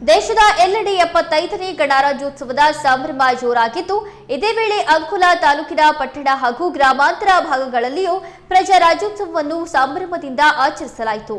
ದೇಶದ ಎಲ್ಲೆಡೆ 75ನೇ ಗಣರಾಜ್ಯೋತ್ಸವದ ಸಂಭ್ರಮ ಜೋರಾಗಿದ್ದು, ಇದೇ ವೇಳೆ ಅಂಕೋಲಾ ತಾಲೂಕಿನ ಪಟ್ಟಣ ಹಾಗೂ ಗ್ರಾಮಾಂತರ ಭಾಗಗಳಲ್ಲಿಯೂ ಪ್ರಜಾರಾಜ್ಯೋತ್ಸವವನ್ನು ಸಂಭ್ರಮದಿಂದ ಆಚರಿಸಲಾಯಿತು.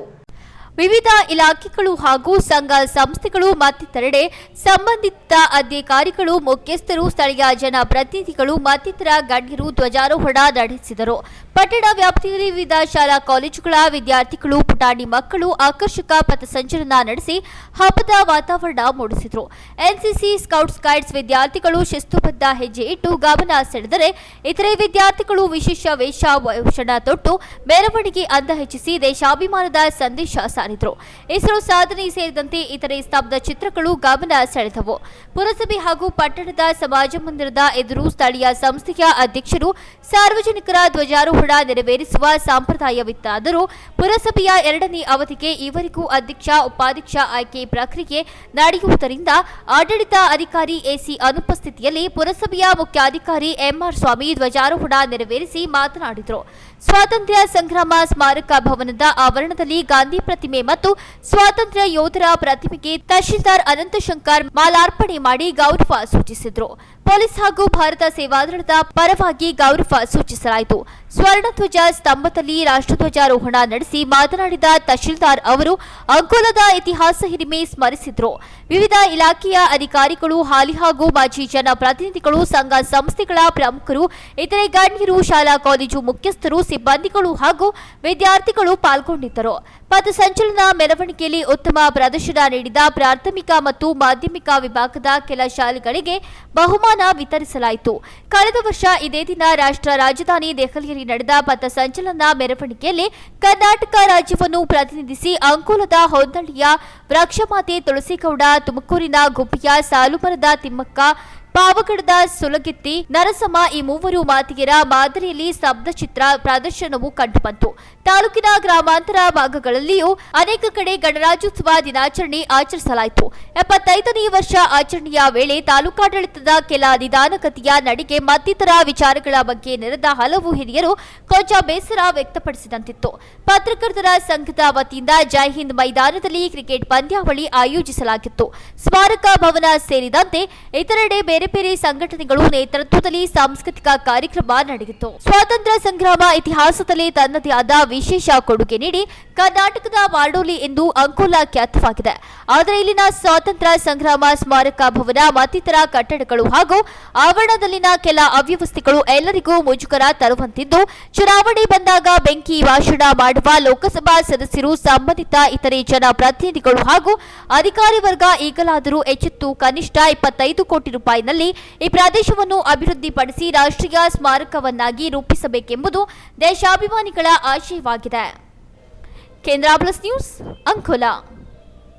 ವಿವಿಧ ಇಲಾಖೆಗಳು ಹಾಗೂ ಸಂಘ ಸಂಸ್ಥೆಗಳು ಮತ್ತಿತರೆಡೆ ಸಂಬಂಧಿತ ಅಧಿಕಾರಿಗಳು, ಮುಖ್ಯಸ್ಥರು, ಸ್ಥಳೀಯ ಜನಪ್ರತಿನಿಧಿಗಳು ಮತ್ತಿತರ ಗಣ್ಯರು ಧ್ವಜಾರೋಹಣ ನಡೆಸಿದರು. ಪಟ್ಟಣ ವ್ಯಾಪ್ತಿಯಲ್ಲಿ ವಿವಿಧ ಶಾಲಾ ಕಾಲೇಜುಗಳ ವಿದ್ಯಾರ್ಥಿಗಳು, ಪುಟಾಣಿ ಮಕ್ಕಳು ಆಕರ್ಷಕ ಪಥಸಂಚಲನ ನಡೆಸಿ ಹಬ್ಬದ ವಾತಾವರಣ ಮೂಡಿಸಿದರು. ಎನ್ಸಿಸಿ, ಸ್ಕೌಟ್ಸ್ ಗೈಡ್ಸ್ ವಿದ್ಯಾರ್ಥಿಗಳು ಶಿಸ್ತುಬದ್ಧ ಹೆಜ್ಜೆ ಇಟ್ಟು ಗಮನ ಸೆಳೆದರೆ, ಇತರೆ ವಿದ್ಯಾರ್ಥಿಗಳು ವಿಶೇಷ ವೇಷಭೂಷಣ ತೊಟ್ಟು ಮೆರವಣಿಗೆ ಅಂದ ಹೆಚ್ಚಿಸಿ ದೇಶಾಭಿಮಾನದ ಸಂದೇಶ ಸಾರಿದರು. ಇಸ್ರೋ ಸಾಧನೆ ಸೇರಿದಂತೆ ಇತರೆ ಸ್ತಬ್ಧ ಚಿತ್ರಗಳು ಗಮನ ಸೆಳೆದವು. ಪುರಸಭೆ ಹಾಗೂ ಪಟ್ಟಣದ ಸಮಾಜ ಮಂದಿರದ ಎದುರು ಸ್ಥಳೀಯ ಸಂಸ್ಥೆಯ ಅಧ್ಯಕ್ಷರು ಸಾರ್ವಜನಿಕರ ಧ್ವಜಾರೋಹಣ ನೆರವೇರಿಸುವ ಸಂಪ್ರದಾಯವಿತ್ತಾದರೂ ಪುರಸಭೆಯ 2ನೇ ಅವಧಿಗೆ ಈವರೆಗೂ ಅಧ್ಯಕ್ಷ, ಉಪಾಧ್ಯಕ್ಷ ಆಯ್ಕೆ ಪ್ರಕ್ರಿಯೆ ನಡೆಯುವುದರಿಂದ ಆಡಳಿತ ಅಧಿಕಾರಿ ಎಸಿ ಅನುಪಸ್ಥಿತಿಯಲ್ಲಿ ಪುರಸಭೆಯ ಮುಖ್ಯಾಧಿಕಾರಿ ಎಂಆರ್ ಸ್ವಾಮಿ ಧ್ವಜಾರೋಹಣ ನೆರವೇರಿಸಿ ಮಾತನಾಡಿದರು. ಸ್ವಾತಂತ್ರ್ಯ ಸಂಗ್ರಾಮ ಸ್ಮಾರಕ ಭವನದ ಆವರಣದಲ್ಲಿ ಗಾಂಧಿ ಪ್ರತಿಮೆ ಮತ್ತು ಸ್ವಾತಂತ್ರ್ಯ ಯೋಧರ ಪ್ರತಿಮೆಗೆ ತಹಶೀಲ್ದಾರ್ ಅನಂತಶಂಕರ್ ಮಾಲಾರ್ಪಣೆ ಮಾಡಿ ಗೌರವ ಸೂಚಿಸಿದರು. ಪೊಲೀಸ್ ಹಾಗೂ ಭಾರತ ಸೇವಾದಳದ ಪರವಾಗಿ ಗೌರವ ಸೂಚಿಸಲಾಯಿತು. ಸ್ವರ್ಣಧ್ವಜ ಸ್ತಂಭದಲ್ಲಿ ರಾಷ್ಟ್ರಧ್ವಜಾರೋಹಣ ನಡೆಸಿ ಮಾತನಾಡಿದ ತಹಶೀಲ್ದಾರ್ ಅವರು ಅಂಕೋಲದ ಇತಿಹಾಸ ಹಿರಿಮೆ ಸ್ಮರಿಸಿದರು. ವಿವಿಧ ಇಲಾಖೆಯ ಅಧಿಕಾರಿಗಳು, ಹಾಲಿ ಹಾಗೂ ಮಾಜಿ ಜನಪ್ರತಿನಿಧಿಗಳು, ಸಂಘ ಸಂಸ್ಥೆಗಳ ಪ್ರಮುಖರು, ಇತರೆ ಗಣ್ಯರು, ಶಾಲಾ ಕಾಲೇಜು ಮುಖ್ಯಸ್ಥರು, ಸಿಬ್ಬಂದಿಗಳು ಹಾಗೂ ವಿದ್ಯಾರ್ಥಿಗಳು ಪಾಲ್ಗೊಂಡಿದ್ದರು. ಪಥಸಂಚಲನ ಮೆರವಣಿಗೆಯಲ್ಲಿ ಉತ್ತಮ ಪ್ರದರ್ಶನ ನೀಡಿದ ಪ್ರಾಥಮಿಕ ಮತ್ತು ಮಾಧ್ಯಮಿಕ ವಿಭಾಗದ ಕೆಲ ಶಾಲೆಗಳಿಗೆ ಬಹುಮಾನ ವಿತರಿಸಲಾಯಿತು. ಕಳೆದ ವರ್ಷ ಇದೇ ದಿನ ರಾಷ್ಟ್ರ ರಾಜಧಾನಿ ದೆಹಲಿಯಲ್ಲಿ ನಡೆದ ಪಥಸಂಚಲನ ಮೆರವಣಿಗೆಯಲ್ಲಿ ಕರ್ನಾಟಕ ರಾಜ್ಯವನ್ನು ಪ್ರತಿನಿಧಿಸಿ ಅಂಕೋಲದ ಹೊನ್ನಳ್ಳಿಯ ವೃಕ್ಷಮಾತೆ ತುಳಸಿಗೌಡ, ತುಮಕೂರಿನ ಗುಬ್ಬಿಯ ಸಾಲುಮರದ ತಿಮ್ಮಕ್ಕ, ಪಾವಗಡದ ಸುಲಗಿತ್ತಿ ನರಸಮ್ಮ ಈ ಮೂವರು ಮಾತೆಯರ ಮಾದರಿಯಲ್ಲಿ ಸ್ತಬ್ಧಚಿತ್ರ ಪ್ರದರ್ಶನವು ಕಂಡುಬಂತು. ತಾಲೂಕಿನ ಗ್ರಾಮಾಂತರ ಭಾಗಗಳಲ್ಲಿಯೂ ಅನೇಕ ಕಡೆ ಗಣರಾಜ್ಯೋತ್ಸವ ದಿನಾಚರಣೆ ಆಚರಿಸಲಾಯಿತು. 75ನೇ ವರ್ಷ ಆಚರಣೆಯ ವೇಳೆ ತಾಲೂಕಾಡಳಿತದ ಕೆಲ ನಿಧಾನಗತಿಯ ನಡಿಗೆ ಮತ್ತಿತರ ವಿಚಾರಗಳ ಬಗ್ಗೆ ನೆರೆದ ಹಲವು ಹಿರಿಯರು ಕೊಂಚ ಬೇಸರ ವ್ಯಕ್ತಪಡಿಸಿದಂತಿತ್ತು. ಪತ್ರಕರ್ತರ ಸಂಘದ ವತಿಯಿಂದ ಜೈ ಹಿಂದ್ ಮೈದಾನದಲ್ಲಿ ಕ್ರಿಕೆಟ್ ಪಂದ್ಯಾವಳಿ ಆಯೋಜಿಸಲಾಗಿತ್ತು. ಸ್ಮಾರಕ ಭವನ ಸೇರಿದಂತೆ ಇತರೆಡೆ ಬೇರೆ ಬೇರೆ ಸಂಘಟನೆಗಳು ನೇತೃತ್ವದಲ್ಲಿ ಸಾಂಸ್ಕೃತಿಕ ಕಾರ್ಯಕ್ರಮ ನಡೆಯಿತು. ಸ್ವಾತಂತ್ರ್ಯ ಸಂಗ್ರಾಮ ಇತಿಹಾಸದಲ್ಲಿ ತನ್ನದೇ ಆದ ವಿಶೇಷ ಕೊಡುಗೆ ನೀಡಿ ಕರ್ನಾಟಕದ ಬಾರ್ಡೋಲಿ ಎಂದು ಅಂಕೋಲಾ ಖ್ಯಾತವಾಗಿದೆ. ಆದರೆ ಇಲ್ಲಿನ ಸ್ವಾತಂತ್ರ್ಯ ಸಂಗ್ರಾಮ ಸ್ಮಾರಕ ಭವನ ಮತ್ತಿತರ ಕಟ್ಟಡಗಳು ಹಾಗೂ ಆವರಣದಲ್ಲಿನ ಕೆಲ ಅವ್ಯವಸ್ಥೆಗಳು ಎಲ್ಲರಿಗೂ ಮುಜುಗರ ತರುವಂತಿದ್ದು, ಚುನಾವಣೆ ಬಂದಾಗ ಬೆಂಕಿ ಭಾಷಣ ಮಾಡುವ ಲೋಕಸಭಾ ಸದಸ್ಯರು, ಸಂಬಂಧಿತ ಇತರೆ ಜನಪ್ರತಿನಿಧಿಗಳು ಹಾಗೂ ಅಧಿಕಾರಿ ವರ್ಗ ಈಗಲಾದರೂ ಎಚ್ಚೆತ್ತು ಕನಿಷ್ಠ 25 ಕೋಟಿ ರೂಪಾಯಿನಲ್ಲಿ ಈ ಪ್ರದೇಶವನ್ನು ಅಭಿವೃದ್ಧಿಪಡಿಸಿ ರಾಷ್ಟ್ರೀಯ ಸ್ಮಾರಕವನ್ನಾಗಿ ರೂಪಿಸಬೇಕೆಂಬುದು ದೇಶಾಭಿಮಾನಿಗಳ ಆಶಯವಾಗಿದೆ. ಕೇಂದ್ರ ಪ್ಲಸ್ ನ್ಯೂಸ್, ಅಂಕೋಲಾ.